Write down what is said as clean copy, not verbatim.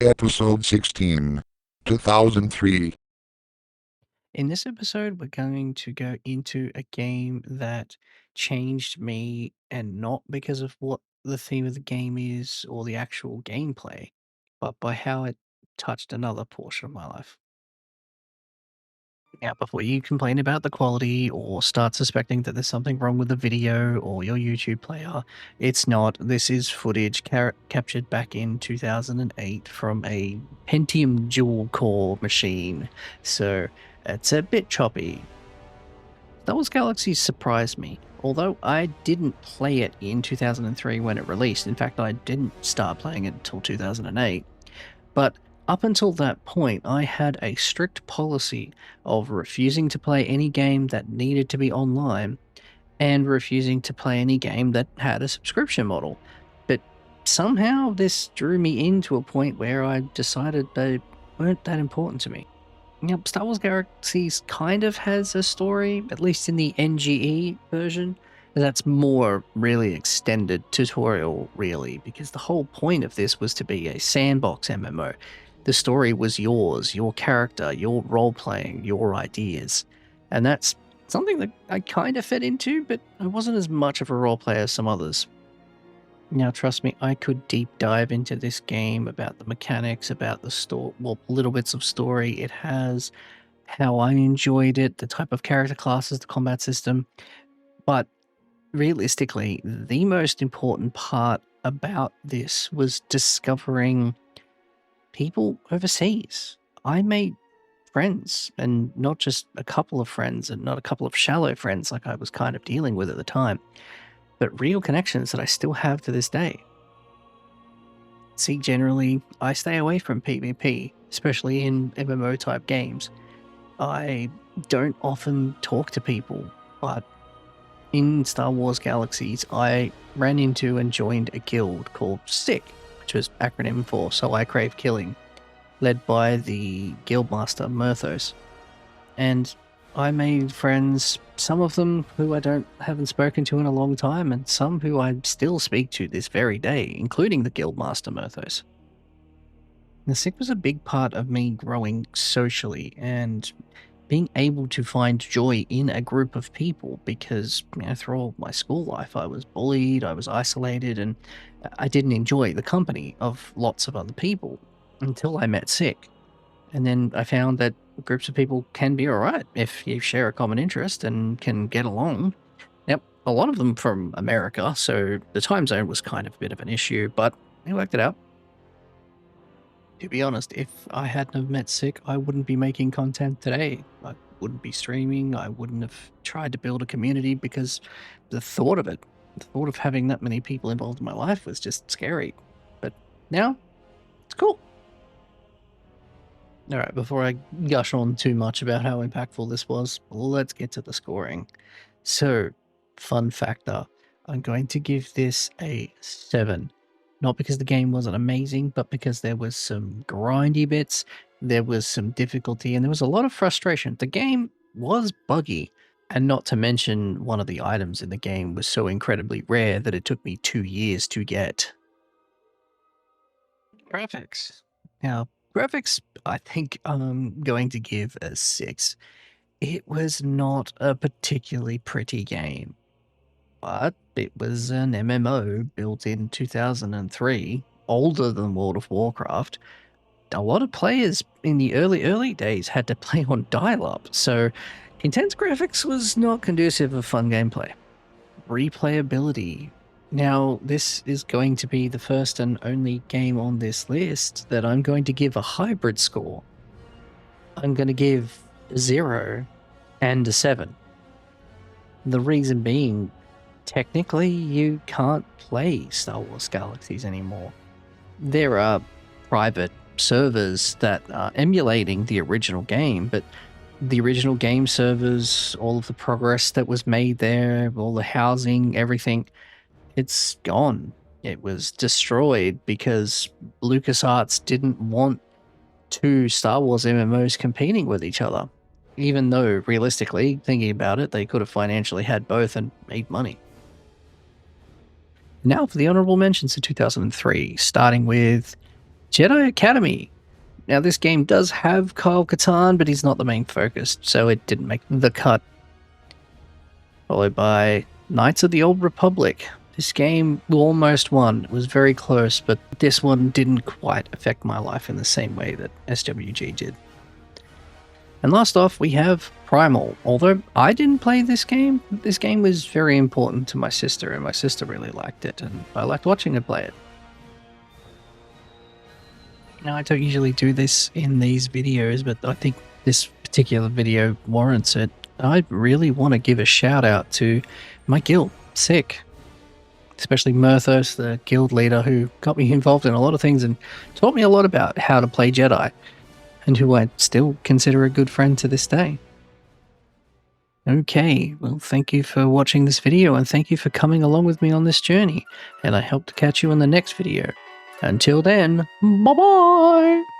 Episode 16, 2003. In this episode, we're going to go into a game that changed me, and not because of what the theme of the game is or the actual gameplay, but by how it touched another portion of my life. Now, before you complain about the quality or start suspecting that there's something wrong with the video or your YouTube player, it's not. This is footage captured back in 2008 from a Pentium dual core machine, so it's a bit choppy. Star Wars Galaxy surprised me. Although I didn't play it in 2003 when it released, in fact, I didn't start playing it until 2008. But up until that point, I had a strict policy of refusing to play any game that needed to be online and refusing to play any game that had a subscription model. But somehow this drew me into a point where I decided they weren't that important to me. Star Wars Galaxies kind of has a story, at least in the NGE version. That's more really extended tutorial, really, because the whole point of this was to be a sandbox MMO. The story was yours, your character, your role-playing, your ideas. And that's something that I kind of fit into, but I wasn't as much of a role player as some others. Now, trust me, I could deep dive into this game about the mechanics, about the story, well, little bits of story it has, how I enjoyed it, the type of character classes, the combat system. But realistically, the most important part about this was discovering people overseas. I made friends, and not just a couple of friends, and not a couple of shallow friends like I was kind of dealing with at the time, but real connections that I still have to this day. See, generally, I stay away from PvP, especially in MMO type games. I don't often talk to people, but in Star Wars Galaxies, I ran into and joined a guild called I.C.K, which was acronym for So I Crave Killing, led by the Guildmaster Merthos. And I made friends, some of them who I haven't spoken to in a long time, and some who I still speak to this very day, including the Guildmaster Merthos. The I.C.K was a big part of me growing socially and being able to find joy in a group of people, because through all my school life I was bullied, I was isolated, and I didn't enjoy the company of lots of other people until I met I.C.K. And then I found that groups of people can be alright if you share a common interest and can get along. Yep, a lot of them from America, so the time zone was kind of a bit of an issue, but we worked it out. To be honest, if I hadn't have met I.C.K, I wouldn't be making content today. I wouldn't be streaming. I wouldn't have tried to build a community, because the thought of it, the thought of having that many people involved in my life was just scary. But now, it's cool. All right, before I gush on too much about how impactful this was, let's get to the scoring. So, fun factor, I'm going to give this a 7. Not because the game wasn't amazing, but because there was some grindy bits, there was some difficulty, and there was a lot of frustration. The game was buggy, and not to mention one of the items in the game was so incredibly rare that it took me 2 years to get. Graphics. Now, graphics, I think I'm going to give a 6. It was not a particularly pretty game, but it was an MMO built in 2003, older than World of Warcraft. A lot of players in the early days had to play on dial-up, so intense graphics was not conducive of fun gameplay. Replayability. Now, this is going to be the first and only game on this list that I'm going to give a hybrid score. I'm going to give 0 and a 7. The reason being, technically, you can't play Star Wars Galaxies anymore. There are private servers that are emulating the original game, but the original game servers, all of the progress that was made there, all the housing, everything, it's gone. It was destroyed because LucasArts didn't want two Star Wars MMOs competing with each other. Even though, realistically, thinking about it, they could have financially had both and made money. Now for the honorable mentions of 2003, starting with Jedi Academy. Now, this game does have Kyle Katarn, but he's not the main focus, so it didn't make the cut. Followed by Knights of the Old Republic. This game almost won. It was very close, but this one didn't quite affect my life in the same way that SWG did. And last off, we have Primal. Although I didn't play this game was very important to my sister, and my sister really liked it, and I liked watching her play it. Now, I don't usually do this in these videos, but I think this particular video warrants it. I really want to give a shout out to my guild, I.C.K. Especially Merthos, the guild leader who got me involved in a lot of things and taught me a lot about how to play Jedi, and who I still consider a good friend to this day. Okay, well, thank you for watching this video, and thank you for coming along with me on this journey, and I hope to catch you in the next video. Until then, bye-bye!